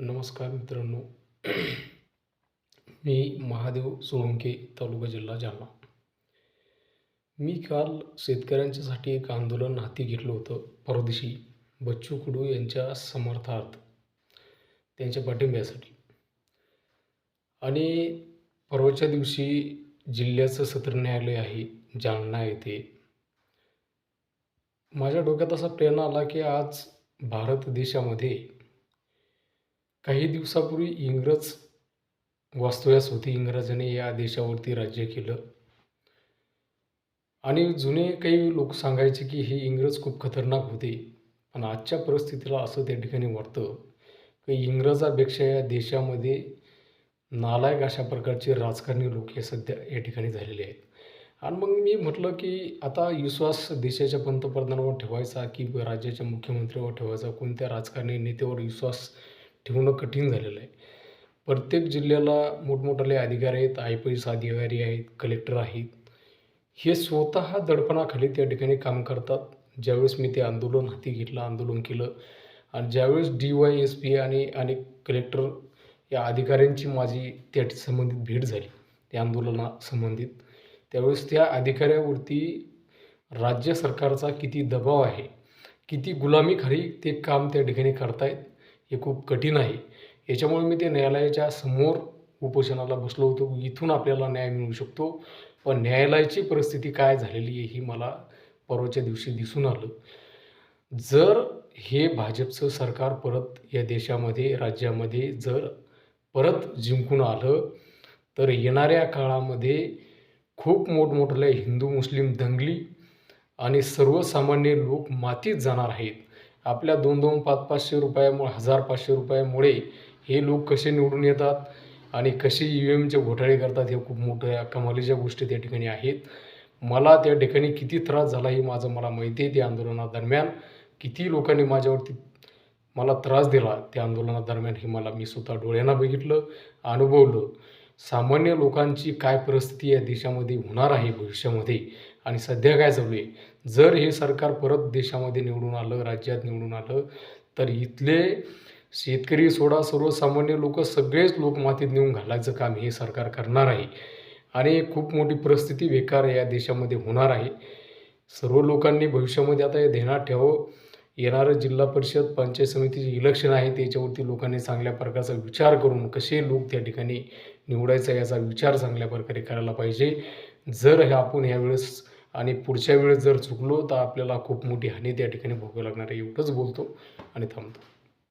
नमस्कार मित्रांनो. मी महादेव सोळंके, तालुका जिल्हा जालना. मी काल शेतकऱ्यांच्यासाठी एक आंदोलन हाती घेतलं होतं. परदेशी बच्चू कडू यांच्या समर्थार्थ, त्यांच्या पाठिंब्यासाठी. आणि परवाच्या दिवशी जिल्ह्याचं सत्र न्यायालय आहे जालना येथे. माझ्या डोक्यात असा प्रेरणा आला की आज भारत देशामध्ये काही दिवसापूर्वी इंग्रज वास्तव्यास होते. इंग्रजांनी या देशावरती राज्य केलं आणि जुने काही लोक सांगायचे की हे इंग्रज खूप खतरनाक होते. पण आजच्या परिस्थितीला असं त्या ठिकाणी वाटतं की इंग्रजापेक्षा या देशामध्ये नालायक अशा प्रकारचे राजकारणी लोक हे सध्या या ठिकाणी झालेले आहेत. आणि मग मी म्हटलं की आता विश्वास देशाच्या पंतप्रधानावर ठेवायचा की राज्याच्या मुख्यमंत्र्यावर ठेवायचा, कोणत्या राजकारणी नेत्यावर विश्वास ठेवणं कठीण झालेलं आहे. प्रत्येक जिल्ह्याला मोठमोठाले अधिकारी आहेत, IPS अधिकारी आहेत, कलेक्टर आहेत. हे स्वतः दडपणाखाली त्या ठिकाणी काम करतात. ज्यावेळेस मी ते आंदोलन हाती घेतलं, आंदोलन केलं आणि ज्यावेळेस DYSP आणि अनेक कलेक्टर या अधिकाऱ्यांची माझी त्या संबंधित भेट झाली, त्या आंदोलनासंबंधित, त्यावेळेस त्या अधिकाऱ्यावरती राज्य सरकारचा किती दबाव आहे, किती गुलामीखाली ते काम त्या ठिकाणी करतायत, हे खूप कठीण आहे. याच्यामुळे मी ते न्यायालयाच्या समोर उपोषणाला बसलो होतो. इथून आपल्याला न्याय मिळू शकतो. पण न्यायालयाची परिस्थिती काय झालेली आहे, ही मला परवाच्या दिवशी दिसून आलं. जर हे भाजपचं सरकार परत या देशामध्ये, राज्यामध्ये जर परत जिंकून आलं, तर येणाऱ्या काळामध्ये खूप मोठमोठ्या हिंदू मुस्लिम दंगली आणि सर्वसामान्य लोक मातीत जाणार आहेत. आपल्या 2-2, 500-500 रुपयामुळे, 1000-500 रुपयामुळे हे लोक कसे निवडून येतात आणि कसे EVMचे घोटाळे करतात, हे खूप मोठ्या कमालीच्या गोष्टी त्या ठिकाणी आहेत. मला त्या ठिकाणी किती त्रास झाला हे मला माहिती आहे. त्या आंदोलनादरम्यान किती लोकांनी माझ्यावरती मला त्रास दिला त्या आंदोलनादरम्यान, हे मी स्वतः डोळ्यांना बघितलं, अनुभवलं. सामान्य लोकांची काय परिस्थिती या देशामध्ये होणार आहे भविष्यामध्ये आणि सध्या काय चालू आहे. जर हे सरकार परत देशामध्ये निवडून आलं, राज्यात निवडून आलं, तर इथले शेतकरी सोडा, सर्वसामान्य लोक, सगळेच लोक मातीत नेऊन घालायचं काम हे सरकार करणार आहे आणि खूप मोठी परिस्थिती बेकार या देशामध्ये होणार आहे. सर्व लोकांनी भविष्यामध्ये आता हे ध्यानात ठेवावं. येणारं जिल्हा परिषद, पंचायत समितीचे इलेक्शन आहे, त्याच्यावरती लोकांनी चांगल्या प्रकारचा विचार करून कसे लोक त्या ठिकाणी निवडायचा याचा विचार चांगल्या प्रकारे करायला पाहिजे. जर हे आपण ह्यावेळेस आणि पुढच्या वेळेस जर चुकलो तर आपल्याला खूप मोठी हानी त्या ठिकाणी भोगावी लागणार आहे. एवढंच बोलतो आणि थांबतो.